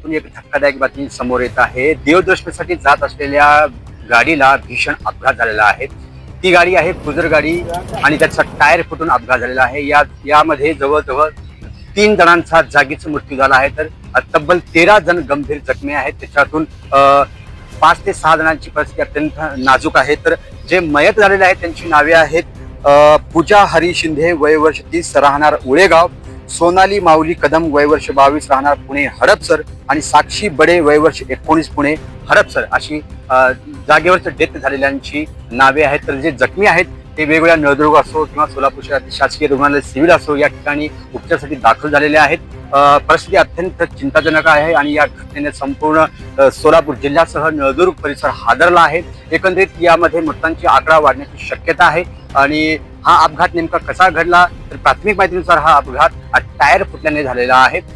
घटनेतून एक धक्कादायक बातमी समोर येत आहे। देवदर्शनासाठी जात असलेल्या गाडीला भीषण अपघात झालेला आहे। ती गाडी आहे क्रुझर गाडी आणि त्याचा टायर फुटून अपघात झालेला आहे। यामध्ये जवळजवळ 3 जणांचा जागीच मृत्यू झाला आहे, तर तब्बल 13 जण गंभीर जखमी आहेत। त्याच्यातून 5 ते 6 जणांची परिस्थिती अत्यंत नाजूक आहे। तर जे मयत झालेले आहेत त्यांची नावे आहेत पूजा हरी शिंदे वय वर्ष 30 राहणार उळेगाव, सोनाली माऊली कदम वय वर्ष 22 राहणार पुणे हडपसर आणि साक्षी बडे वय वर्ष 19 पुणे हडपसर अशी जागेवरच डेथ झालेल्यांची नावे आहेत। तर जे जखमी आहेत ते वेगवेगळ्या नळदुर्ग असो किंवा सोलापूर शहरातील शासकीय रुग्णालय सिव्हिल असो या ठिकाणी उपचारासाठी दाखल झालेले आहेत। परिस्थिती अत्यंत चिंताजनक आहे आणि या घटनेने संपूर्ण सोलापूर जिल्ह्यासह नळदुर्ग परिसर हादरला आहे। एकंदरीत यामध्ये मृतांची आकडा वाढण्याची शक्यता आहे आणि हा अपघात नेमका कसा घडला तर प्राथमिक माहितीनुसार हा अपघात टायर फुटल्याने झालेला आहे।